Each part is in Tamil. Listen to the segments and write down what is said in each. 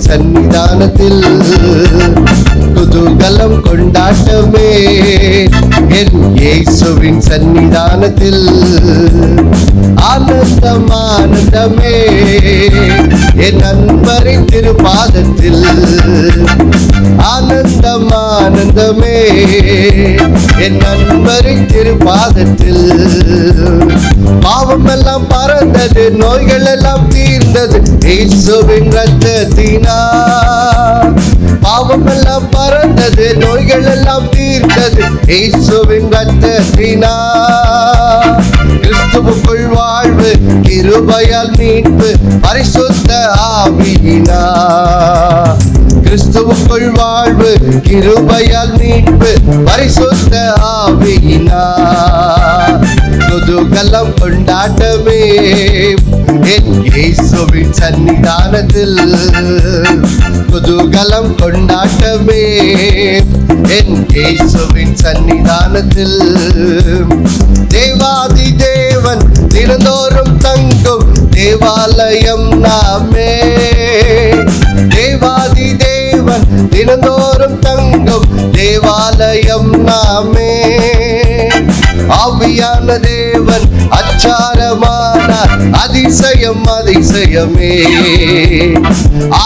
சன்னிதானத்தில் குதூகலம் கொண்டாட்டமே. என் இயேசுவின் சன்னிதானத்தில் ஆனந்தம் ஆனந்தமே. என் நண்பரின் திருப்பாதத்தில் ஆனந்தம் ஆனந்தமே. என் நண்பரின் திருப்பாதத்தில் பாவம் எல்லாம் பறந்தது, நோய்கள் எல்லாம் தீர்ந்தது இயேசுவின் இரத்தத்தினால். பாவம் எல்லாம் பறந்தது, நோய்கள் எல்லாம் தீர்ந்தது இயேசுவின் இரத்தத்தினால். கிறிஸ்துவுக்குள் வாழ்வு, கிருபையால் மீட்பு, பரிசுத்த ஆவியினார். கிறிஸ்துவுக்குள் வாழ்வு, கிருபையால் மீட்பு, பரிசுத்த ஆவியினார். குதூகலம் கொண்டாட்டமே. என் இயேசுவின் சன்னிதானத்தில் குதூகலம் கொண்டாட்டமே. என் இயேசுவின் சன்னிதானத்தில் தேவாதி தேவன் தினந்தோறும் தங்கும் தேவாலயம் நாமே. தேவாதி தேவன் தினந்தோறும் தங்கும் தேவாலயம் நாமே. ஆவியான தேவன் அச்சாரமானார், அதிசயம் அதிசயமே.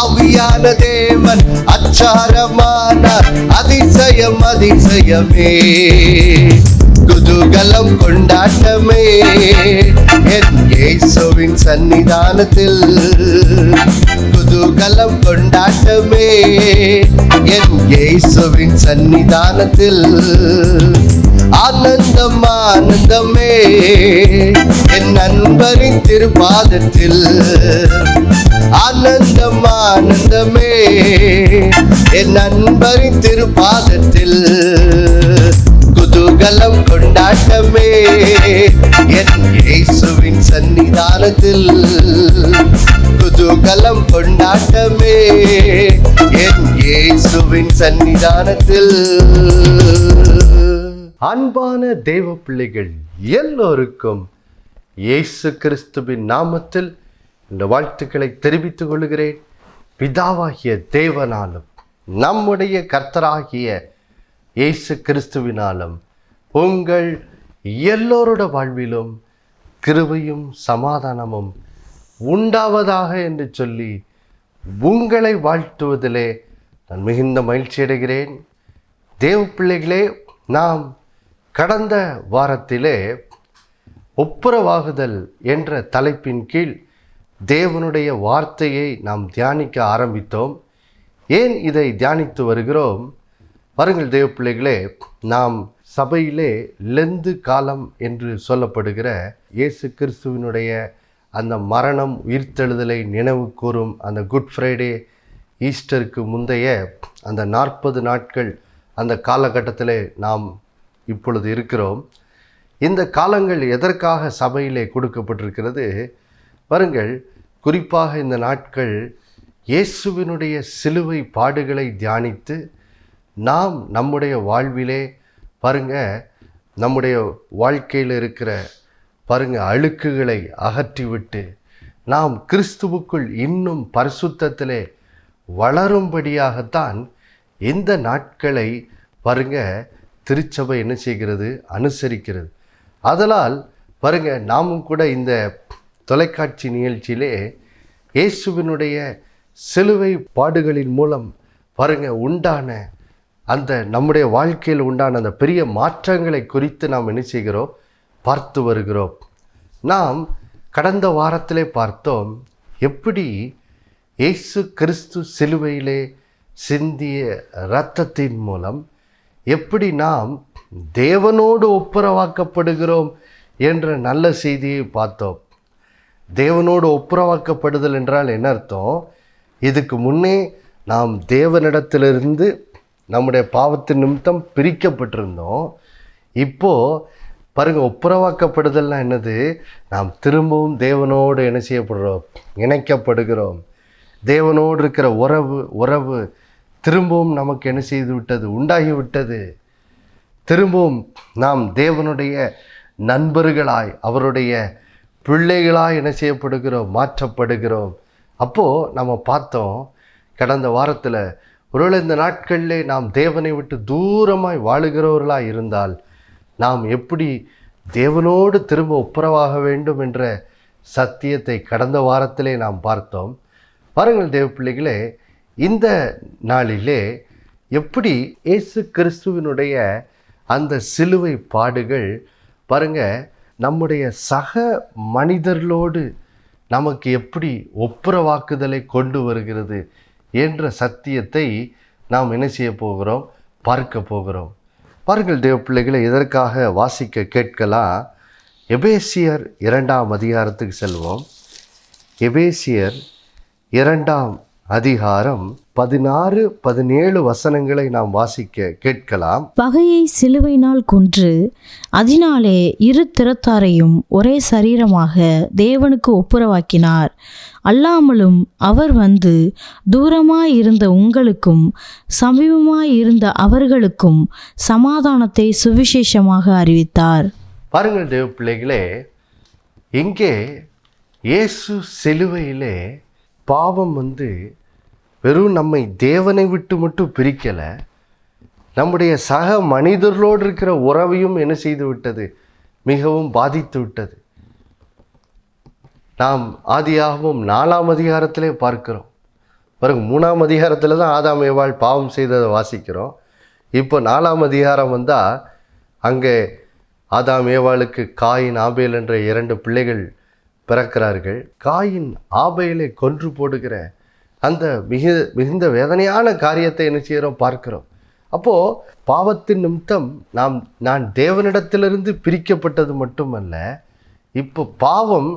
ஆவியான தேவன் அச்சாரமானார், அதிசயம் அதிசயமே. குதூகலம் கொண்டாட்டமே. என் இயேசுவின் சன்னிதானத்தில் குதூகலம் கொண்டாட்டமே. என் இயேசுவின் சன்னிதானத்தில் ஆனந்தம் ஆனந்தமே. என் நண்பரின் திருப்பாதத்தில் ஆனந்தம் ஆனந்தமே. என் நண்பரின் திருப்பாதத்தில் குதூகலம் கொண்டாட்டமே. என் இயேசுவின் சன்னிதானத்தில் குதூகலம் கொண்டாட்டமே. என் இயேசுவின் சன்னிதானத்தில். அன்பான தேவ பிள்ளைகள் எல்லோருக்கும் இயேசு கிறிஸ்துவின் நாமத்தில் இந்த வாழ்த்துக்களை தெரிவித்துக் கொள்கிறேன். பிதாவாகிய தேவனாலும் நம்முடைய கர்த்தராகிய இயேசு கிறிஸ்துவினாலும் உங்கள் எல்லோருட வாழ்விலும் கிருபையும் சமாதானமும் உண்டாவதாக என்று சொல்லி உங்களை வாழ்த்துவதிலே நான் மிகுந்த மகிழ்ச்சி அடைகிறேன். தேவ பிள்ளைகளே, நாம் கடந்த வாரத்திலே ஒப்புரவாகுதல் என்ற தலைப்பின் கீழ் தேவனுடைய வார்த்தையை நாம் தியானிக்க ஆரம்பித்தோம். ஏன் இதை தியானித்து வருகிறோம்? பாருங்கள் தேவ பிள்ளைகளே, நாம் சபையிலே லெந்து காலம் என்று சொல்லப்படுகிற இயேசு கிறிஸ்துவினுடைய அந்த மரணம் உயிர்த்தெழுதலை நினைவு கூறும் அந்த குட் ஃப்ரைடே, ஈஸ்டருக்கு முந்தைய அந்த 40 நாட்கள் அந்த காலகட்டத்தில் நாம் இப்பொழுது இருக்கிறோம். இந்த காலங்கள் எதற்காக சபையிலே கொடுக்கப்பட்டிருக்கிறது? பாருங்கள், குறிப்பாக இந்த நாட்கள் இயேசுவினுடைய சிலுவை பாடுகளை தியானித்து நாம் நம்முடைய வாழ்விலே நம்முடைய வாழ்க்கையில் இருக்கிற அழுக்குகளை அகற்றிவிட்டு நாம் கிறிஸ்துவுக்குள் இன்னும் பரிசுத்தத்திலே வளரும்படியாகத்தான் இந்த நாட்களை திருச்சபை என்ன செய்கிறது? அனுசரிக்கிறது. அதனால் நாமும் கூட இந்த தொலைக்காட்சி நிகழ்ச்சியிலே இயேசுவினுடைய சிலுவை பாடுகளின் மூலம் உண்டான அந்த நம்முடைய வாழ்க்கையில் உண்டான அந்த பெரிய மாற்றங்களை குறித்து நாம் என்ன செய்கிறோம்? பார்த்து வருகிறோம். நாம் கடந்த வாரத்திலே பார்த்தோம், எப்படி இயேசு கிறிஸ்து சிலுவையிலே சிந்திய இரத்தத்தின் மூலம் எப்படி நாம் தேவனோடு ஒப்புரவாக்கப்படுகிறோம் என்ற நல்ல செய்தியை பார்த்தோம். தேவனோடு ஒப்புரவாக்கப்படுதல் என்றால் என்ன அர்த்தம்? இதுக்கு முன்னே நாம் தேவனிடத்திலிருந்து நம்முடைய பாவத்தின் நிமித்தம் பிரிக்கப்பட்டிருந்தோம். இப்போது ஒப்புரவாக்கப்படுதல்னா என்னது? நாம் திரும்பவும் தேவனோடு என்ன செய்யப்படுறோம்? இணைக்கப்படுகிறோம். தேவனோடு இருக்கிற உறவு திரும்பவும் நமக்கு என்ன செய்து விட்டது? உண்டாகிவிட்டது. திரும்பவும் நாம் தேவனுடைய நண்பர்களாய், அவருடைய பிள்ளைகளாய் என்ன செய்யப்படுகிறோம்? மாற்றப்படுகிறோம். அப்போது நம்ம பார்த்தோம், கடந்த வாரத்தில் ஒருவேளை இந்த நாட்களிலே நாம் தேவனை விட்டு தூரமாய் வாழுகிறவர்களாக இருந்தால் நாம் எப்படி தேவனோடு திரும்ப ஒப்புரவாக வேண்டும் என்ற சத்தியத்தை கடந்த வாரத்திலே நாம் பார்த்தோம். பாருங்கள் தேவ பிள்ளைகளே, இந்த நாளிலே எப்படி இயேசு கிறிஸ்துவினுடைய அந்த சிலுவை பாடுகள் பாருங்க நம்முடைய சக மனிதர்களோடு நமக்கு எப்படி ஒப்புரவாக்குதலை கொண்டு வருகிறது என்ற சத்தியத்தை நாம் என்ன செய்ய போகிறோம், பார்க்க போகிறோம். பாருங்கள் தேவ பிள்ளைகளை, இதற்காக வாசிக்க கேட்கலாம். எபேசியர் 2ஆம் அதிகாரத்துக்கு செல்வோம். எபேசியர் 2ஆம் அதிகாரம் 16, 17 வசனங்களை நாம் வாசிக்க கேட்கலாம். பகையை சிலுவையினால் கொன்று அதனாலே இரு திறத்தாரையும் ஒரே சரீரமாக தேவனுக்கு ஒப்புரவாக்கினார். அல்லாமலும் அவர் வந்து தூரமாயிருந்த உங்களுக்கும் சமீபமாயிருந்த அவர்களுக்கும் சமாதானத்தை சுவிசேஷமாக அறிவித்தார். பாருங்கள் தேவ பிள்ளைகளே, இங்கே இயேசு சிலுவையிலே பாவம் வந்து வெறும் நம்மை தேவனை விட்டு மட்டும் பிரிக்கலை, நம்முடைய சக மனிதர்களோடு இருக்கிற உறவையும் என்ன செய்து விட்டது, மிகவும் பாதித்து விட்டது. நாம் ஆதியாகமம் 4ஆம் அதிகாரத்திலே பார்க்கிறோம். பிறகு 3ஆம் அதிகாரத்தில் தான் ஆதாம் ஏவாள் பாவம் செய்ததை வாசிக்கிறோம். இப்போ 4ஆம் அதிகாரம் வந்தால் அங்கே ஆதாம் ஏவாளுக்கு காயின் ஆபேல் என்ற 2 பிள்ளைகள் பிறக்கிறார்கள். காயின் ஆபேலை கொன்று போடுகிற அந்த மிகுந்த வேதனையான காரியத்தை என்ன செய்கிறோம், பார்க்கிறோம். அப்போது பாவத்தின் நிமித்தம் நான் தேவனிடத்திலிருந்து பிரிக்கப்பட்டது மட்டுமல்ல, இப்போ பாவம்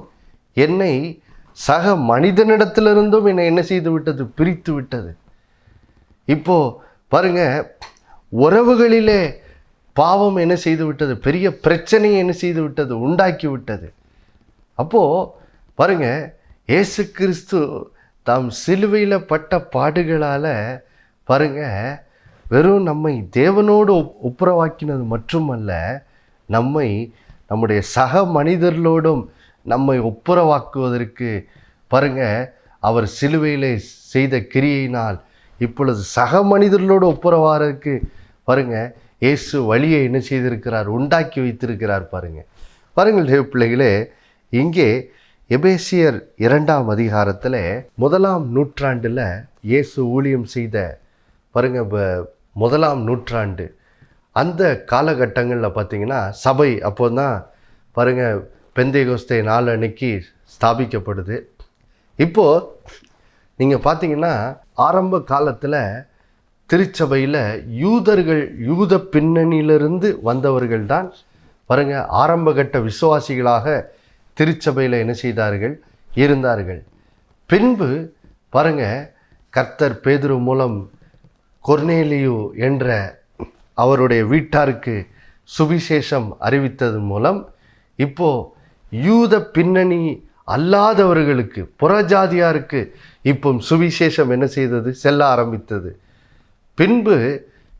என்னை சக மனிதனிடத்திலிருந்தும் என்னை என்ன செய்து விட்டது, பிரித்து விட்டது. இப்போ பாருங்க, உறவுகளிலே பாவம் என்ன செய்து விட்டது, பெரிய பிரச்சனையை என்ன செய்து விட்டது, உண்டாக்கி விட்டது. அப்போது பாருங்க, இயேசு கிறிஸ்து தாம் சிலுவையில் பட்ட பாடுகளால் பாருங்க வெறும் நம்மை தேவனோடு ஒப்புரவாக்கினது மட்டுமல்ல, நம்முடைய சக மனிதர்களோடும் நம்மை ஒப்புரவாக்குவதற்கு பாருங்க அவர் சிலுவையிலே செய்த கிரியையினால் இப்பொழுது சக மனிதர்களோடு ஒப்புரவாறதுக்கு பாருங்க இயேசு வழியை என்ன செய்திருக்கிறார், உண்டாக்கி வைத்திருக்கிறார். பாருங்கள் தேவ பிள்ளைகளே, இங்கே எபேசியர் 2ஆம் அதிகாரத்தில் 1ஆம் நூற்றாண்டில் இயேசு ஊழியம் செய்த பாருங்க 1ஆம் நூற்றாண்டு அந்த காலகட்டங்களில் பார்த்திங்கன்னா சபை அப்போ தான் பாருங்க பெந்தேகோஸ்தே நாள் அன்னைக்கு ஸ்தாபிக்கப்படுது. இப்போது நீங்கள் பார்த்தீங்கன்னா ஆரம்ப காலத்தில் திருச்சபையில் யூத பின்னணியிலிருந்து வந்தவர்கள் தான் பாருங்க ஆரம்பகட்ட விசுவாசிகளாக திருச்சபையில் என்ன செய்தார்கள், இருந்தார்கள். பின்பு பாருங்க கர்த்தர் பேதுரு மூலம் கொர்நேலியு என்ற அவருடைய வீட்டாருக்கு சுவிசேஷம் அறிவித்தது மூலம் இப்போ யூத பின்னணி அல்லாதவர்களுக்கு, புறஜாதியாருக்கு இப்போ சுவிசேஷம் என்ன செய்தது, செல்ல ஆரம்பித்தது. பின்பு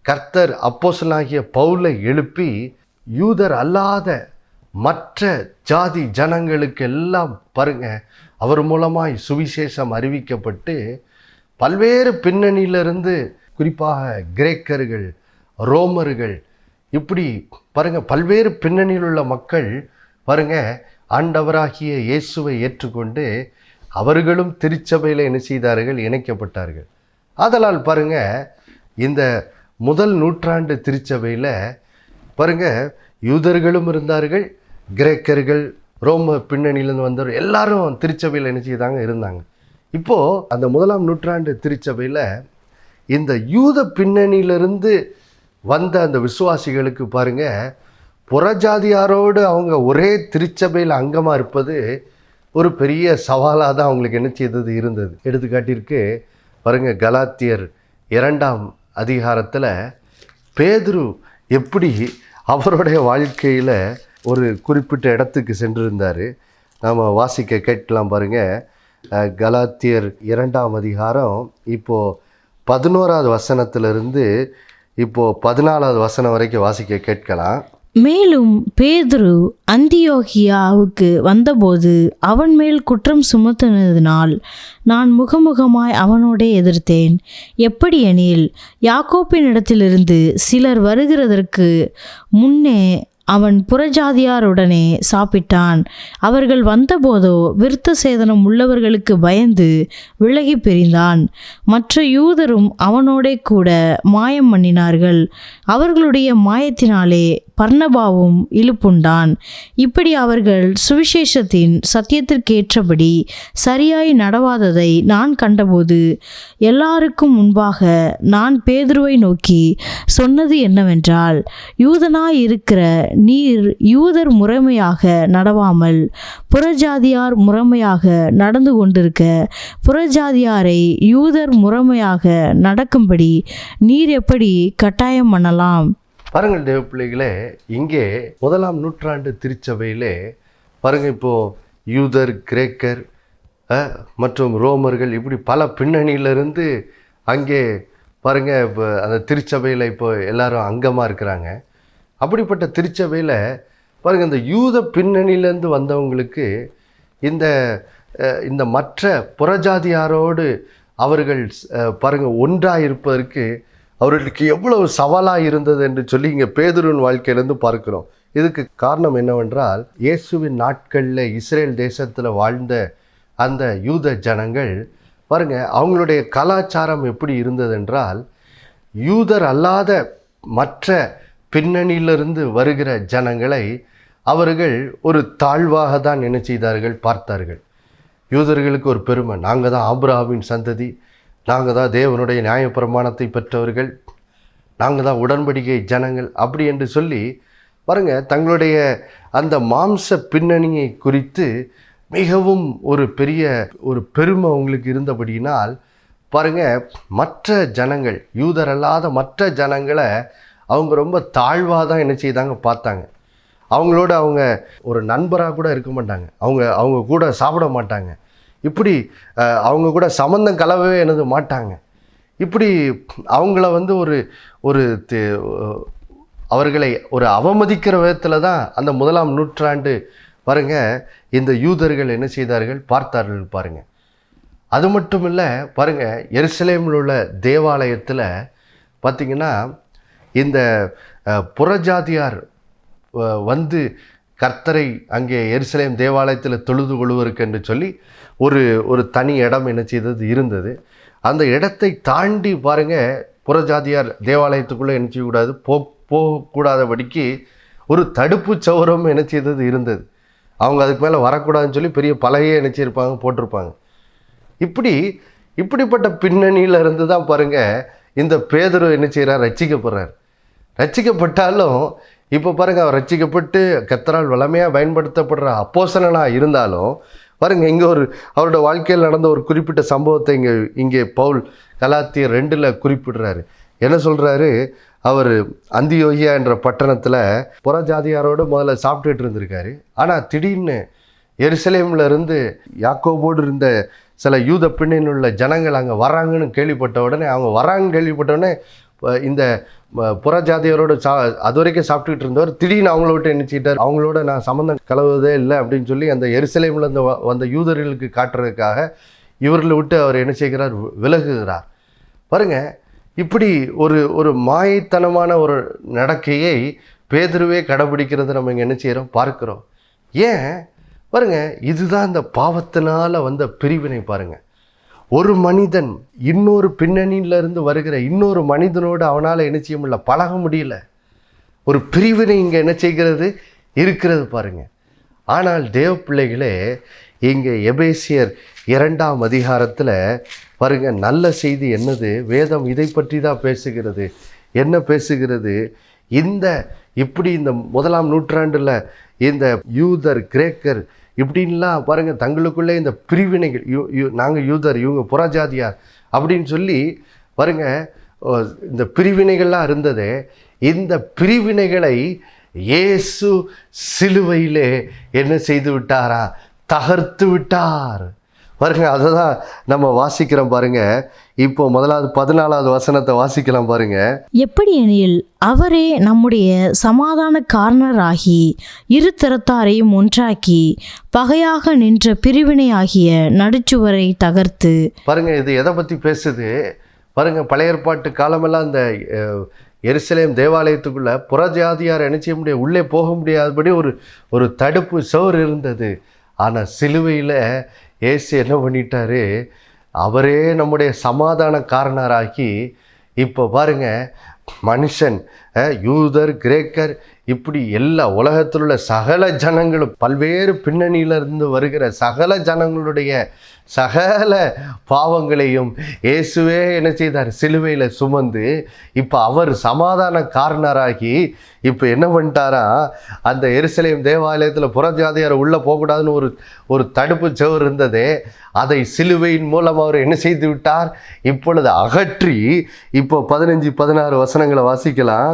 கர்த்தர் அப்போஸ்தலனாகிய பவுலை எழுப்பி யூதர் அல்லாத மற்ற ஜாதி ஜனங்களுக்கு எல்லாம் பாருங்க அவர் மூலமாய் சுவிசேஷம் அறிவிக்கப்பட்டு பல்வேறு பின்னணியிலிருந்து, குறிப்பாக கிரேக்கர்கள், ரோமர்கள், இப்படி பாருங்க பல்வேறு பின்னணியில் உள்ள மக்கள் பாருங்க ஆண்டவராகிய இயேசுவை ஏற்றுக்கொண்டு அவர்களும் திருச்சபையில் என்ன செய்தார்கள், இணைக்கப்பட்டார்கள். ஆதலால் பாருங்க இந்த முதல் நூற்றாண்டு திருச்சபையில் பாருங்க யூதர்களும் இருந்தார்கள், கிரேக்கர்கள், ரோம பின்னணியிலேருந்து வந்தவர் எல்லாரும் திருச்சபையில் என்ன செய்தாங்க, இருந்தாங்க. இப்போது அந்த 1ஆம் நூற்றாண்டு திருச்சபையில் இந்த யூத பின்னணியிலிருந்து வந்த அந்த விசுவாசிகளுக்கு பாருங்க புறஜாதியாரோடு அவங்க ஒரே திருச்சபையில் அங்கமாக இருப்பது ஒரு பெரிய சவாலாக தான் அவங்களுக்கு என்ன செய்தது, இருந்தது. எடுத்துக்காட்டிற்கு பாருங்க கலாத்தியர் 2ஆம் அதிகாரத்தில் பேதுரு எப்படி அவருடைய வாழ்க்கையில் ஒரு குறிப்பிட்ட இடத்துக்கு சென்றிருந்தார். நாம் வாசிக்க கேட்கலாம். பாருங்கள், கலாத்தியர் 2ஆம் அதிகாரம் இப்போது 11வது வசனத்திலிருந்து இப்போது 14வது வசனம் வரைக்கும் வாசிக்க கேட்கலாம். மேலும் பேதுரு அந்தியோகியாவுக்கு வந்தபோது அவன் மேல் குற்றம் சுமத்தினதினால் நான் முகமுகமாய் அவனோடே எதிர்த்தேன். எப்படியெனில் யாக்கோப்பினிடத்திலிருந்து சிலர் வருகிறதற்கு முன்னே அவன் புறஜாதியாருடனே சாப்பிட்டான். அவர்கள் வந்தபோதோ விருத்த சேதனம் உள்ளவர்களுக்கு பயந்து விலகி பிரிந்தான். மற்ற யூதரும் அவனோடே கூட மாயம் பண்ணினார்கள். அவர்களுடைய மாயத்தினாலே பர்னபாவும் இழுப்புண்டான். இப்படி அவர்கள் சுவிசேஷத்தின் சத்தியத்திற்கேற்றபடி சரியாய் நடவாததை நான் கண்டபோது எல்லாருக்கும் முன்பாக நான் பேதுருவை நோக்கி சொன்னது என்னவென்றால், யூதனாய் இருக்கிற நீர் யூதர் முறைமையாக நடவாமல் புறஜாதியார் முறைமையாக நடந்து கொண்டிருக்க, புறஜாதியாரை யூதர் முறைமையாக நடக்கும்படி நீர் எப்படி கட்டாயம் பண்ணலாம்? பாருங்கள் தேவ பிள்ளைகளே, இங்கே 1ஆம் நூற்றாண்டு திருச்சபையிலே பாருங்கள், இப்போது யூதர், கிரேக்கர் மற்றும் ரோமர்கள் இப்படி பல பின்னணியிலிருந்து அங்கே பாருங்கள் இப்போ அந்த திருச்சபையில் இப்போ எல்லாரும் அங்கமாக இருக்கிறாங்க. அப்படிப்பட்ட திருச்சபையில் பாருங்கள், இந்த யூத பின்னணியிலேருந்து வந்தவங்களுக்கு இந்த மற்ற புறஜாதியாரோடு அவர்கள் பாருங்கள் ஒன்றாக இருப்பதற்கு அவர்களுக்கு எவ்வளவு சவாலாக இருந்தது என்று சொல்லி இங்கே பேதுருவின் வாழ்க்கையிலேருந்து பார்க்கிறோம். இதுக்கு காரணம் என்னவென்றால், இயேசுவின் நாட்களில் இஸ்ரேல் தேசத்தில் வாழ்ந்த அந்த யூத ஜனங்கள் பாருங்கள், அவங்களுடைய கலாச்சாரம் எப்படி இருந்ததென்றால், யூதர் அல்லாத மற்ற பின்னணியிலிருந்து வருகிற ஜனங்களை அவர்கள் ஒரு தாழ்வாக தான் என்ன செய்தார்கள், பார்த்தார்கள். யூதர்களுக்கு ஒரு பெருமை, நாங்கள் தான் ஆபிரகாமின் சந்ததி, நாங்கள் தான் தேவனுடைய நியாயப்பிரமாணத்தை பெற்றவர்கள், நாங்கள் தான் உடன்படிக்கை ஜனங்கள் அப்படி என்று சொல்லி பாருங்கள், தங்களுடைய அந்த மாம்ச பின்னணியை குறித்து மிகவும் ஒரு பெரிய ஒரு பெருமை அவங்களுக்கு இருந்தபடியினால் பாருங்கள், மற்ற ஜனங்கள் யூதர் அல்லாத மற்ற ஜனங்களை அவங்க ரொம்ப தாழ்வாக தான் என்ன செய்தாங்க பார்த்தாங்க. அவங்களோட அவங்க ஒரு நண்பராக கூட இருக்க மாட்டாங்க, அவங்க கூட சாப்பிட மாட்டாங்க, இப்படி அவங்க கூட சம்பந்தம் கலவவே எனது மாட்டாங்க. இப்படி அவங்கள வந்து ஒரு அவர்களை ஒரு அவமதிக்கிற விதத்தில் தான் அந்த 1ஆம் நூற்றாண்டு பாருங்க இந்த யூதர்கள் என்ன செய்தார்கள், பார்த்தார்கள் பாருங்கள். அது மட்டும் இல்லை பாருங்கள், எருசலேமில் உள்ள தேவாலயத்தில் பார்த்திங்கன்னா இந்த புறஜாதியார் வந்து கர்த்தரை அங்கே எருசலேம் தேவாலயத்தில் தொழுது கொள்வதற்கு என்று சொல்லி ஒரு தனி இடம் என்ன செய்தது இருந்தது. அந்த இடத்தை தாண்டி பாருங்கள், புறஜாதியார் தேவாலயத்துக்குள்ளே என்ன செய்யக்கூடாது, போகக்கூடாதபடிக்கு ஒரு தடுப்பு சௌரம் என்ன செய்தது இருந்தது. அவங்க அதுக்கு மேலே வரக்கூடாதுன்னு சொல்லி பெரிய பலகையை என்ன செய்யிருப்பாங்க, போட்டிருப்பாங்க. இப்படிப்பட்ட பின்னணியில் இருந்து தான் பாருங்கள் இந்த பேதுரு என்ன செய்கிறார், ரட்சிக்கப்படுறார். ரட்சிக்கப்பட்டாலும் இப்போ பாருங்கள், அவர் ரட்சிக்கப்பட்டு கர்த்தரால் வல்லமையாக பயன்படுத்தப்படுற அப்போஸ்தலனாக இருந்தாலும் பாருங்கள், இங்கே அவரோட வாழ்க்கையில் நடந்த ஒரு குறிப்பிட்ட சம்பவத்தை இங்கே பவுல் கலாத்தியர் 2 குறிப்பிடுறாரு. என்ன சொல்கிறாரு, அவர் அந்தியோகியா என்ற பட்டணத்தில் புறஜாதியாரோடு முதல்ல சாப்பிட்டுட்டு இருந்திருக்காரு. ஆனால் திடீர்னு எருசலேமில் இருந்து யாக்கோபோடு இருந்த சில யூத பின்னணியில் உள்ள ஜனங்கள் அங்கே வராங்கன்னு கேள்விப்பட்ட உடனே, அவங்க வராங்கன்னு கேள்விப்பட்ட உடனே இந்த புறஜாதியரோடு அது வரைக்கும் சாப்பிட்டுக்கிட்டு இருந்தவர் திடீர்னு அவங்கள விட்டு நினச்சிக்கிட்டார். அவங்களோட நான் சம்மந்தம் கலவுவதே இல்லை அப்படின்னு சொல்லி அந்த எருசலேமில் இருந்து வந்த யூதர்களுக்கு காட்டுறதுக்காக இவர்களை விட்டு அவர் என்ன செய்கிறார், விலகுகிறார். பாருங்கள், இப்படி ஒரு மாயத்தனமான ஒரு நடக்கையை பேதுருவே கடைபிடிக்கிறது நம்ம இங்கே என்ன செய்கிறோம், பார்க்குறோம். ஏன் பாருங்கள், இதுதான் இந்த பாவத்தினால் வந்த பிரிவினை. பாருங்கள், ஒரு மனிதன் இன்னொரு பின்னணியிலிருந்து வருகிற இன்னொரு மனிதனோடு அவனால் என்ன செய்ய முடியல, பழக முடியல. ஒரு பிரிவினை இங்கே என்ன செய்கிறது, இருக்கிறது பாருங்கள். ஆனால் தேவ பிள்ளைகளே, இங்கே எபேசியர் 2ஆம் அதிகாரத்தில் பாருங்கள், நல்ல செய்தி என்னது, வேதம் இதை பற்றி தான் பேசுகிறது. என்ன பேசுகிறது, இப்படி இந்த 1ஆம் நூற்றாண்டில் இந்த யூதர், கிரேக்கர் இப்படின்லாம் பாருங்கள் தங்களுக்குள்ளே இந்த பிரிவினைகள், நாங்கள் யூதர், இவங்க புறஜாதியார் அப்படின்னு சொல்லி பாருங்கள் இந்த பிரிவினைகள்லாம் இருந்ததே, இந்த பிரிவினைகளை இயேசு சிலுவையிலே என்ன செய்து விட்டாரா, தகர்த்து விட்டார். பாருங்க, அதை தான் நம்ம வாசிக்கிறோம் பாருங்க. இப்போ முதலாவது 14வது வசனத்தை வாசிக்கலாம் பாருங்க. எப்படி எனில் அவரே நம்முடைய சமாதான காரணராகி இரு திறத்தாரையும் ஒன்றாக்கி பகையாக நின்ற பிரிவினை ஆகிய நடுச்சுவரை தகர்த்து. பாருங்க, இது எதை பற்றி பேசுது பாருங்க. பழைய ஏற்பாட்டு காலமெல்லாம் இந்த எருசலேம் தேவாலயத்துக்குள்ள புறஜாதியார் என்ன செய்ய முடியாது, உள்ளே போக முடியாதபடி ஒரு தடுப்பு சுவர் இருந்தது. ஆனால் சிலுவையில் இயேசு என்ன பண்ணிட்டாரு, அவரே நம்முடைய சமாதான காரணராகி இப்போ பாருங்க, மனுஷன் யூதர் கிரேக்கர் இப்படி எல்லா உலகத்தில் உள்ள சகல ஜனங்களும், பல்வேறு பின்னணியிலிருந்து வருகிற சகல ஜனங்களுடைய சகல பாவங்களையும் இயேசுவே என்ன செய்தார், சிலுவையில் சுமந்து இப்போ அவர் சமாதான காரணராகி இப்போ என்ன பண்ணிட்டாரா, அந்த எருசலேம் தேவாலயத்தில் புறஜாதியார் உள்ளே போகக்கூடாதுன்னு ஒரு தடுப்பு சுவர் இருந்ததே, அதை சிலுவையின் மூலம் அவர் என்ன செய்து விட்டார், இப்பொழுது அகற்றி. இப்போ 15, 16 வசனங்களை வாசிக்கலாம்.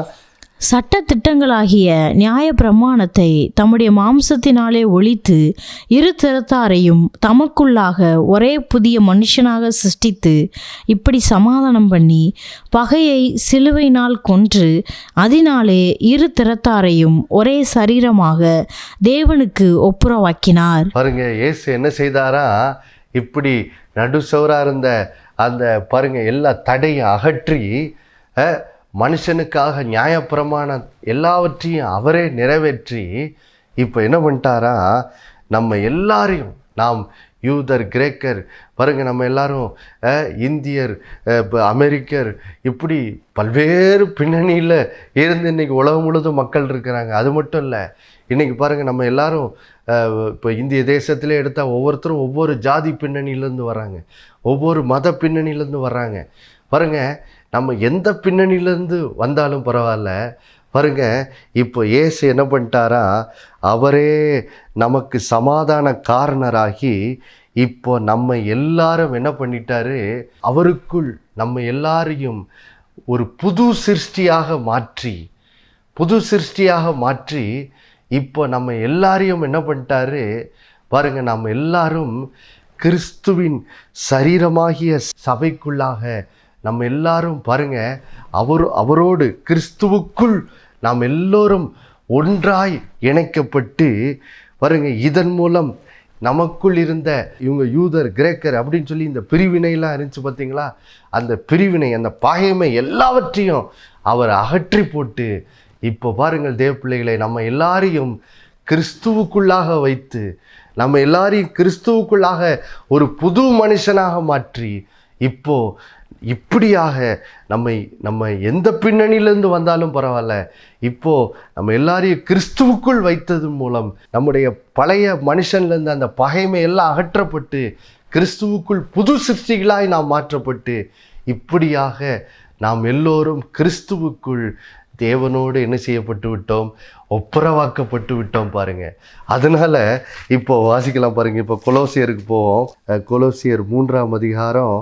சட்ட திட்டங்களாகிய நியாய பிரமாணத்தை தம்முடைய மாம்சத்தினாலே ஒழித்து இரு திறத்தாரையும் தமக்குள்ளாக ஒரே புதிய மனுஷனாக சிருஷ்டித்து இப்படி சமாதானம் பண்ணி பகையை சிலுவையினால் கொன்று அதனாலே இரு திறத்தாரையும் ஒரே சரீரமாக தேவனுக்கு ஒப்புரவாக்கினார். பாருங்க, இயேசு என்ன செய்தாரா, இப்படி நடுசவரா இருந்த அந்த பாருங்க எல்லா தடையும் அகற்றி மனுஷனுக்காக நியாயப்பிரமாணம் எல்லாவற்றையும் அவரே நிறைவேற்றி இப்போ என்ன பண்ணிட்டாரா, நம்ம எல்லாரையும், நாம் யூதர் கிரேக்கர் பாருங்க, நம்ம எல்லாரும் இந்தியர் அமெரிக்கர் இப்படி பல்வேறு பின்னணியில் இருந்து இன்றைக்கி உலகம் முழுதும் மக்கள் இருக்கிறாங்க. அது மட்டும் இல்லை, இன்றைக்கி பாருங்கள் நம்ம எல்லாரும் இப்போ இந்திய தேசத்திலே எடுத்தால் ஒவ்வொருத்தரும் ஒவ்வொரு ஜாதி பின்னணியிலேருந்து வர்றாங்க, ஒவ்வொரு மத பின்னணியிலேருந்து வர்றாங்க. பாருங்கள், நம்ம எந்த பின்னணியிலேருந்து வந்தாலும் பரவாயில்ல. பாருங்க, இப்போ இயேசு என்ன பண்ணிட்டாரா, அவரே நமக்கு சமாதான காரணராகி இப்போ நம்ம எல்லாரும் என்ன பண்ணிட்டாரு, அவருக்குள் நம்ம எல்லாரையும் ஒரு புது சிருஷ்டியாக மாற்றி இப்போ நம்ம எல்லாரையும் என்ன பண்ணிட்டாரு பாருங்க, நம்ம எல்லாரும் கிறிஸ்துவின் சரீரமாகிய சபைக்குள்ளாக நம்ம எல்லாரும் பாருங்க, அவரோடு கிறிஸ்துவுக்குள் நாம் எல்லோரும் ஒன்றாய் இணைக்கப்பட்டு பாருங்க, இதன் மூலம் நமக்குள் இருந்த இவங்க யூதர் கிரேக்கர் அப்படின்னு சொல்லி இந்த பிரிவினைலாம் இருந்துச்சு பார்த்தீங்களா, அந்த பிரிவினை, அந்த பகைமை எல்லாவற்றையும் அவர் அகற்றி போட்டு இப்போ பாருங்கள் தேவ பிள்ளைகளை, நம்ம எல்லாரையும் கிறிஸ்துவுக்குள்ளாக வைத்து நம்ம எல்லாரையும் கிறிஸ்துவுக்குள்ளாக ஒரு புது மனுஷனாக மாற்றி இப்போ இப்படியாக நம்ம எந்த பின்னணியிலேருந்து வந்தாலும் பரவாயில்ல, இப்போது நம்ம எல்லாரையும் கிறிஸ்துவுக்குள் வைத்தது மூலம் நம்முடைய பழைய மனுஷன்லேருந்து அந்த பகைமை எல்லாம் அகற்றப்பட்டு கிறிஸ்துவுக்குள் புது சிருஷ்டிகளாய் நாம் மாற்றப்பட்டு இப்படியாக நாம் எல்லோரும் கிறிஸ்துவுக்குள் தேவனோடு என்ன செய்யப்பட்டு விட்டோம், ஒப்புரவாக்கப்பட்டு விட்டோம். பாருங்க, அதனால இப்போ வாசிக்கலாம் பாருங்க. இப்போ கொலோசியருக்கு போவோம். கொலோசியர் 3ஆம் அதிகாரம்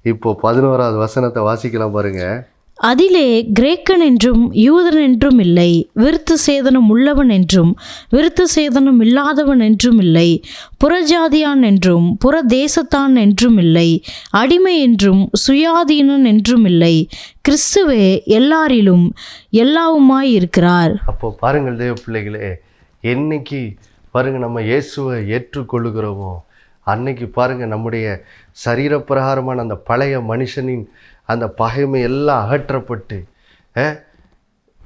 இப்போ 11வது வசனத்தை வாசிக்கலாம் பாருங்க. அதிலே கிரேக்கன் என்றும் யூதன் என்றும் இல்லை, விருத்த சேதனம் உள்ளவன் என்றும் விருத்த சேதனம் இல்லாதவன் என்றும் இல்லை, புறஜாதியான் என்றும் புற தேசத்தான் என்றும் இல்லை, அடிமை என்றும் சுயாதீனன் என்றும் இல்லை, கிறிஸ்துவே எல்லாரிலும் எல்லாவுமாய் இருக்கிறார். அப்போ பாருங்கள் தேவ பிள்ளைகளே, என்னைக்கு பாருங்க நம்ம இயேசுவை ஏற்றுக்கொள்ளுகிறோமோ அன்னைக்கு பாருங்க நம்முடைய சரீரப்பிரகாரமான அந்த பழைய மனுஷனின் அந்த பகைமை எல்லாம் அகற்றப்பட்டு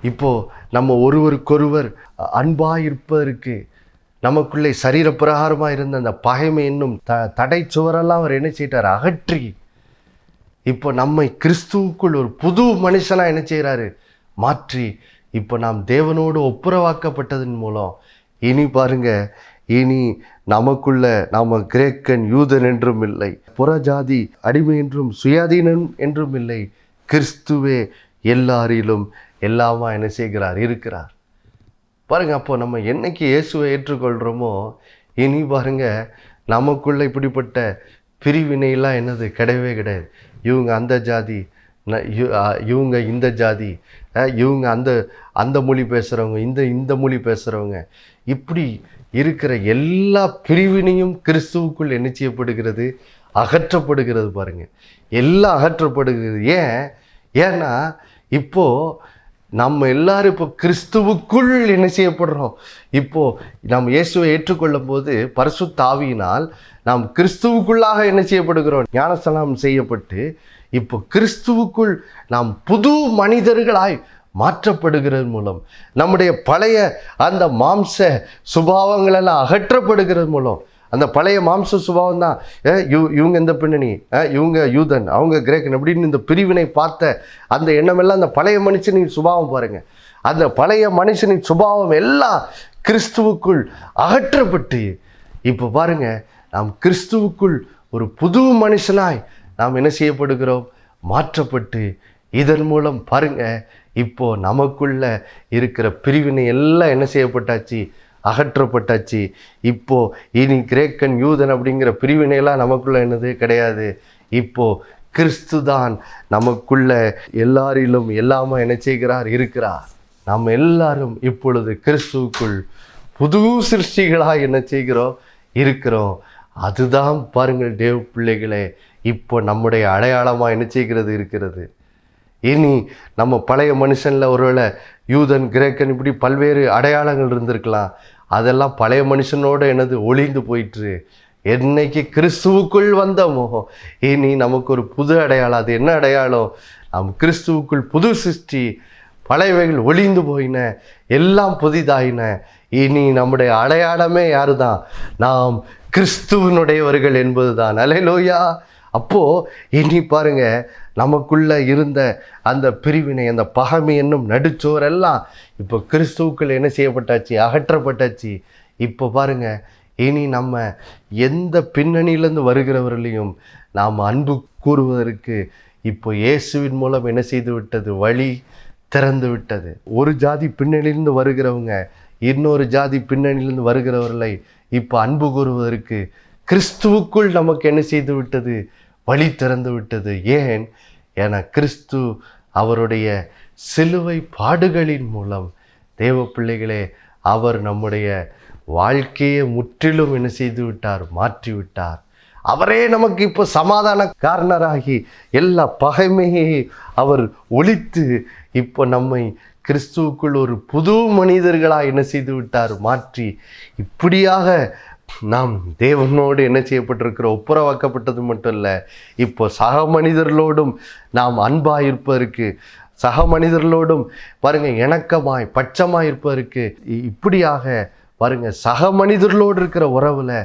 இப்போது நம்ம ஒருவருக்கொருவர் அன்பாக இருப்பதற்கு நமக்குள்ளே சரீரப்பிரகாரமாக இருந்த அந்த பகைமை என்னும் தடை சுவரெல்லாம் அவர் என்ன செய்யிட்டார், அகற்றி இப்போ நம்மை கிறிஸ்துவுக்குள் ஒரு புது மனுஷனாக என்ன செய்கிறாரு, மாற்றி இப்போ நாம் தேவனோடு ஒப்புரவாக்கப்பட்டதன் மூலம் இனி பாருங்க, இனி நமக்குள்ள நாம் கிரேக்கன் யூதன் என்றும் இல்லை, புறஜாதி அடிமை என்றும் சுயாதீனன் என்றும் இல்லை, கிறிஸ்துவே எல்லாரிலும் எல்லாமா என்ன செய்கிறார், இருக்கிறார். பாருங்க, அப்போ நம்ம என்னைக்கு இயேசுவை ஏற்றுக்கொள்கிறோமோ இனி பாருங்க நமக்குள்ள இப்படிப்பட்ட பிரிவினையெல்லாம் என்னது கிடையவே கிடையாது. இவங்க அந்த ஜாதி, இவங்க இந்த ஜாதி, இவங்க அந்த அந்த மொழி பேசுகிறவங்க, இந்த மொழி பேசுகிறவங்க, இப்படி இருக்கிற எல்லா பிரிவினையும் கிறிஸ்துவுக்குள் என்ன செய்யப்படுகிறது? அகற்றப்படுகிறது. பாருங்கள், எல்லாம் அகற்றப்படுகிறது. ஏன்னா இப்போது நம்ம எல்லாரும் இப்போ கிறிஸ்துவுக்குள் என்ன செய்யப்படுறோம்? இப்போது நம்ம இயேசுவை ஏற்றுக்கொள்ளும் போது பரிசுத்த ஆவியினால் நாம் கிறிஸ்துவுக்குள்ளாக என்ன செய்யப்படுகிறோம்? ஞானஸ்நானம் செய்யப்பட்டு இப்போ கிறிஸ்துவுக்குள் நாம் புது மனிதர்களாய் மாற்றப்படுகிறது மூலம் நம்முடைய பழைய அந்த மாம்ச சுபாவங்களெல்லாம் அகற்றப்படுகிறது மூலம், அந்த பழைய மாம்ச சுபாவம் தான் இவங்க இந்த பின்னணி, இவங்க யூதன், அவங்க கிரேக்கன் அப்படின்னு இந்த பிரிவினை பார்த்த அந்த எண்ணமெல்லாம் அந்த பழைய மனுஷனின் சுபாவம் பாருங்கள். அந்த பழைய மனுஷனின் சுபாவம் எல்லாம் கிறிஸ்துவுக்குள் அகற்றப்பட்டு இப்போ பாருங்கள், நாம் கிறிஸ்துவுக்குள் ஒரு புது மனுஷனாய் நாம் என்ன செய்யப்படுகிறோம்? மாற்றப்பட்டு இதன் மூலம் பாருங்கள், இப்போ நமக்குள்ள இருக்கிற பிரிவினை எல்லாம் என்ன செய்யப்பட்டாச்சு? அகற்றப்பட்டாச்சு. இப்போ இனி கிரேக்கன் யூதன் அப்படிங்கிற பிரிவினையெல்லாம் நமக்குள்ள என்னது கிடையாது. இப்போ கிறிஸ்து தான் நமக்குள்ள எல்லாரிலும் எல்லாமே என்ன செய்கிறார்? இருக்கிறார். நாம் எல்லாரும் இப்பொழுது கிறிஸ்துவுக்குள் புது சிருஷ்டிகளாக என்ன செய்கிறோம்? இருக்கிறோம். அதுதான் பாருங்கள் தேவ பிள்ளைகளே, இப்போ நம்முடைய அடையாளமாக என்ன செய்கிறது? இருக்கிறது. இனி நம்ம பழைய மனுஷனில் ஒருவேளை யூதன், கிரேக்கன் இப்படி பல்வேறு அடையாளங்கள் இருந்திருக்கலாம். அதெல்லாம் பழைய மனுஷனோடு என்னது? ஒளிந்து போயிற்று. என்னைக்கு கிறிஸ்துவுக்குள் வந்தோமோ இனி நமக்கு ஒரு புது அடையாளம். அது என்ன அடையாளம்? நாம் கிறிஸ்துவுக்குள் புது சிருஷ்டி, பழையவைகள் ஒளிந்து போயின, எல்லாம் புதிதாயின. இனி நம்முடைய அடையாளமே யாரு தான்? நாம் கிறிஸ்துவனுடையவர்கள் என்பது தான். அல்லேலூயா. அப்போது இனி பாருங்க, நமக்குள்ள இருந்த அந்த பிரிவினை, அந்த பகைமை என்னும் நடுச்சோரெல்லாம் இப்போ கிறிஸ்துவுக்குள் என்ன செய்யப்பட்டாச்சு? அகற்றப்பட்டாச்சு. இப்போ பாருங்க, இனி நம்ம எந்த பின்னணியிலேருந்து வருகிறவர்களையும் நாம் அன்பு கூறுவதற்கு இப்போ இயேசுவின் மூலம் என்ன செய்து விட்டது? வழி திறந்து விட்டது. ஒரு ஜாதி பின்னணியிலிருந்து வருகிறவங்க இன்னொரு ஜாதி பின்னணியிலிருந்து வருகிறவர்களை இப்போ அன்பு கூறுவதற்கு கிறிஸ்துவுக்குள் நமக்கு என்ன செய்து விட்டது? வழி திறந்து விட்டது. ஏன்னா கிறிஸ்து அவருடைய சிலுவை பாடுகளின் மூலம் தேவ பிள்ளைகளே, அவர் நம்முடைய வாழ்க்கையை முற்றிலும் என்ன செய்து விட்டார்? மாற்றி விட்டார். அவரே நமக்கு இப்போ சமாதான காரணராகி எல்லா பகைமையை அவர் ஒழித்து இப்போ நம்மை கிறிஸ்துவுக்குள் ஒரு புது மனிதர்களாக என்ன செய்து விட்டார்? மாற்றி இப்படியாக நாம் தேவனோடு என்ன செய்யப்பட்டிருக்கிற ஒப்புரவாக்கப்பட்டது மட்டும் இல்லை, இப்போ சக மனிதர்களோடும் நாம் அன்பாக இருப்பதற்கு, சக மனிதர்களோடும் பாருங்கள் இணக்கமாய் பட்சமாக இருப்பதற்கு, இப்படியாக பாருங்கள் சக மனிதர்களோடு இருக்கிற உறவில்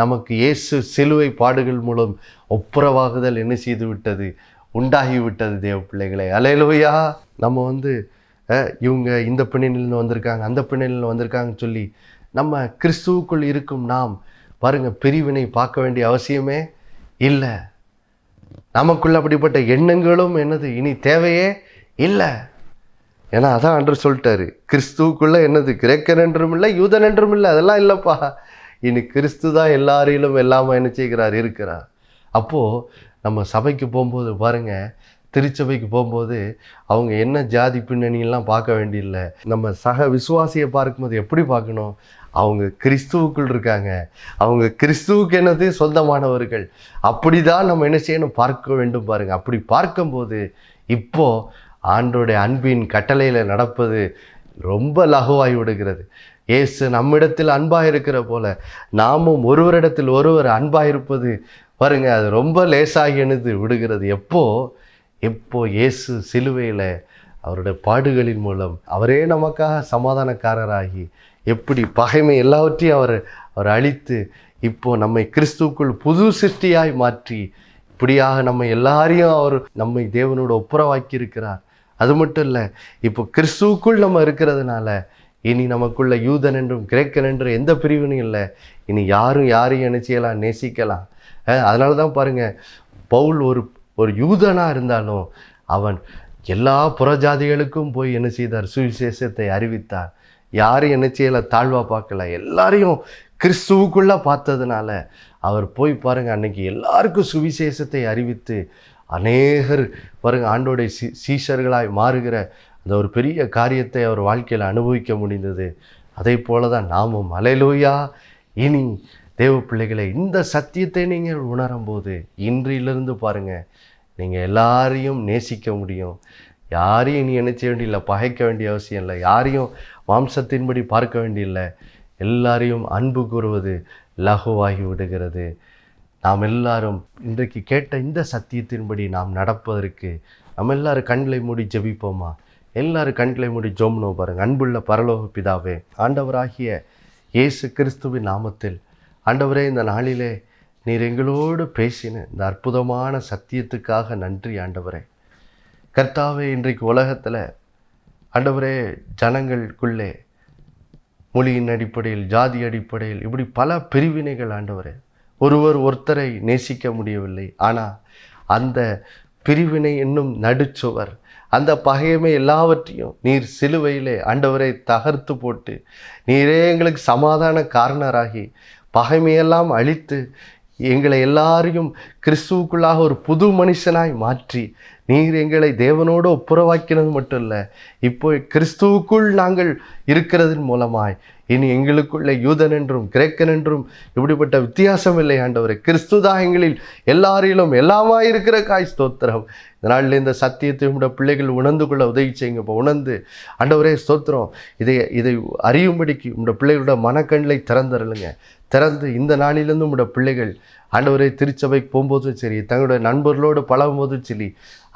நமக்கு இயேசு சிலுவை பாடுகள் மூலம் ஒப்புரவாகுதல் என்ன செய்து விட்டது? உண்டாகிவிட்டது. தேவ பிள்ளைகளே, அல்லேலூயா. நம்ம இவங்க இந்த பின்னணியிலிருந்து வந்திருக்காங்க, அந்த பின்னணியில் வந்திருக்காங்கன்னு சொல்லி நம்ம கிறிஸ்துவுக்குள் இருக்கும் நாம் பாருங்கள் பிரிவினை பார்க்க வேண்டிய அவசியமே இல்லை. நமக்குள்ள அப்படிப்பட்ட எண்ணங்களும் என்னது இனி தேவையே இல்லை. ஏன்னா அதான் ஆண்டவர் சொல்லிட்டாரு, கிறிஸ்துவுக்குள்ள என்னது கிரேக்கன் என்றும் இல்லை, யூதன் என்றும் இல்லை, அதெல்லாம் இல்லைப்பா. இனி கிறிஸ்து தான் எல்லாரிலும் எல்லாமே என்ன செய்கிறார்? இருக்கிறார். அப்போது நம்ம சபைக்கு போகும்போது பாருங்கள், திருச்சபைக்கு போகும்போது அவங்க என்ன ஜாதி பின்னணியெல்லாம் பார்க்க வேண்டியில்லை. நம்ம சக விசுவாசியை பார்க்கும்போது எப்படி பார்க்கணும்? அவங்க கிறிஸ்துவுக்குள் இருக்காங்க, அவங்க கிறிஸ்துவுக்கு என்னது சொந்தமானவர்கள். அப்படி தான் நம்ம என்ன செய்யணும்? பார்க்க வேண்டும். பாருங்கள், அப்படி பார்க்கும்போது இப்போது ஆண்டோடைய அன்பின் கட்டளையில் நடப்பது ரொம்ப லகுவாகி விடுகிறது. இயேசு நம்மிடத்தில் அன்பாக இருக்கிற போல நாமும் ஒருவரிடத்தில் ஒருவர் அன்பாக இருப்பது பாருங்கள், அது ரொம்ப லேசாகி என்னது விடுகிறது. எப்போ இயேசு சிலுவையில் அவருடைய பாடுகளின் மூலம் அவரே நமக்காக சமாதானக்காரராகி எப்படி பகைமை எல்லாவற்றையும் அவர் அழித்து இப்போ நம்மை கிறிஸ்துவுக்குள் புது சிருஷ்டியாய் மாற்றி இப்படியாக நம்ம எல்லாரையும் அவர் நம்மை தேவனோட ஒப்புரவாக்கி இருக்கிறார். அது மட்டும் இல்லை, இப்போ கிறிஸ்துவுக்குள் நம்ம இருக்கிறதுனால இனி நமக்குள்ள யூதன் என்றும் கிரேக்கன் என்றும் எந்த பிரிவினும் இல்லை. இனி யாரையும் என்ன செய்யலாம்? நேசிக்கலாம். அதனால தான் பாருங்கள், பவுல் ஒரு யூதனாக இருந்தாலும் அவன் எல்லா புறஜாதிகளுக்கும் போய் என்ன செய்தார்? சுவிசேஷத்தை அறிவித்தார். யாரும் என்ன செய்யலை? தாழ்வாக பார்க்கல, எல்லாரையும் கிறிஸ்துவுக்குள்ளே பார்த்ததுனால அவர் போய் பாருங்கள், அன்னைக்கு எல்லாருக்கும் சுவிசேஷத்தை அறிவித்து அநேகர் பாருங்க ஆண்டோடைய சீஷர்களாய் மாறுகிற அந்த ஒரு பெரிய காரியத்தை அவர் வாழ்க்கையில் அனுபவிக்க முடிந்தது. அதே போல தான் நாமும். அல்லேலூயா. இனி தேவ பிள்ளைகளை, இந்த சத்தியத்தை நீங்கள் உணரும்போது இன்றிலிருந்து பாருங்கள், நீங்கள் எல்லாரையும் நேசிக்க முடியும். யாரையும் இனி நினைச்ச வேண்டியில்லை, பகைக்க வேண்டிய அவசியம் இல்லை, யாரையும் மாம்சத்தின்படி பார்க்க வேண்டியில்லை. எல்லாரையும் அன்பு கூறுவது லகுவாகி விடுகிறது. நாம் எல்லாரும் இன்றைக்கு கேட்ட இந்த சத்தியத்தின்படி நாம் நடப்பதற்கு நம்ம எல்லாரும் கண்களை மூடி ஜெபிப்போமா? எல்லாரும் கண்களை மூடி ஜெபம் பாருங்கள். அன்புள்ள பரலோக பிதாவே, ஆண்டவராகிய இயேசு கிறிஸ்துவின் நாமத்தில் ஆண்டவரே, இந்த நாளிலே நீர் எங்களோடு பேசின இந்த அற்புதமான சத்தியத்துக்காக நன்றி ஆண்டவரே. கர்த்தாவே, இன்றைக்கு உலகத்தில் ஆண்டவரே ஜனங்களுக்குள்ளே மொழியின் அடிப்படையில், ஜாதி அடிப்படையில் இப்படி பல பிரிவினைகள் ஆண்டவரே. ஒருத்தரை நேசிக்க முடியவில்லை. ஆனால் அந்த பிரிவினை என்னும் நடுச்சுவர், அந்த பகைமை எல்லாவற்றையும் நீர் சிலுவையிலே ஆண்டவரை தகர்த்து போட்டு நீரே எங்களுக்கு சமாதான காரணராகி பகைமையெல்லாம் அழித்து எங்களை எல்லாரையும் கிறிஸ்துவுக்குள்ளாக ஒரு புது மனுஷனாய் மாற்றி நீர் எங்களை தேவனோடு ஒப்புரவாக்கினது மட்டும் இல்லை, இப்போ கிறிஸ்துவுக்குள் நாங்கள் இருக்கிறதன் மூலமாய் இனி எங்களுக்குள்ளே யூதன் என்றும் கிரேக்கன் என்றும் இப்படிப்பட்ட வித்தியாசம் இல்லை ஆண்டவரே. கிறிஸ்துதா எங்களில் எல்லாரிலும் எல்லாமாய் இருக்கிற காய் ஸ்தோத்திரம். இதனால இந்த சத்தியத்தை உடைய பிள்ளைகள் உணர்ந்து கொள்ள உதவி செய்யுங்க. இப்போ உணர்ந்து ஆண்டவரே ஸ்தோத்திரம், இதை அறியும்படிக்கு உடைய பிள்ளைகளோட மனக்கண்களை திறந்துருளுங்க. திறந்து இந்த நாளிலிருந்து உடைய பிள்ளைகள் ஆண்டவரே திருச்சபைக்கு போகும்போதும் சரி, தங்களுடைய நண்பர்களோடு பழகும்போதும் சரி,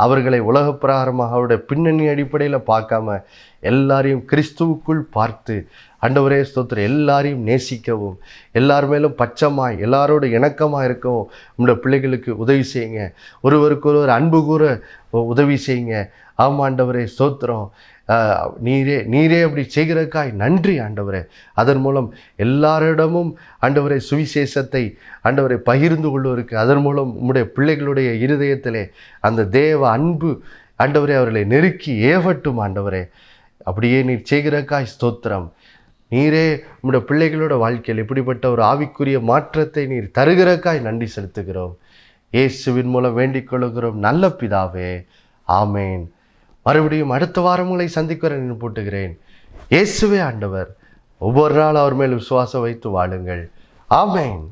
அவர்களை உலக பிரகாரமாக அவருடைய பின்னணி அடிப்படையில் பார்க்காம எல்லாரையும் கிறிஸ்துவுக்குள் பார்த்து ஆண்டவரே ஸ்தோத்திரம், எல்லாரையும் நேசிக்கவும், எல்லார் மேலும் பச்சமாய் எல்லாரோட இணக்கமாக இருக்கவும் உங்களுடைய பிள்ளைகளுக்கு உதவி செய்யுங்க. ஒருவருக்கு ஒருவர் அன்பு கூற உதவி செய்யுங்க. ஆமாம் ஆண்டவரே ஸ்தோத்திரம், நீரே அப்படி செய்கிறதுக்காய் நன்றி ஆண்டவரே. அதன் மூலம் எல்லாரிடமும் ஆண்டவரை சுவிசேஷத்தை ஆண்டவரை பகிர்ந்து கொள்வதற்கு அதன் மூலம் உம்முடைய பிள்ளைகளுடைய இருதயத்திலே அந்த தேவ அன்பு ஆண்டவரே அவர்களை நெருக்கி ஏவட்டும் ஆண்டவரே. அப்படியே நீர் செய்கிறக்காய் ஸ்தோத்திரம். நீரே உம்முடைய பிள்ளைகளோட வாழ்க்கையில் இப்படிப்பட்ட ஒரு ஆவிக்குரிய மாற்றத்தை நீர் தருகிறக்காய் நன்றி செலுத்துகிறோம். இயேசுவின் மூலம் வேண்டிக் கொள்கிறோம் நல்ல பிதாவே, ஆமேன். மறுபடியும் அடுத்த வாரம் உங்களை சந்திக்கிற நின்று போட்டுகிறேன். இயேசுவே ஆண்டவர். ஒவ்வொரு நாள் அவர் மேல் விசுவாசம் வைத்து வாழுங்கள். ஆமேன்.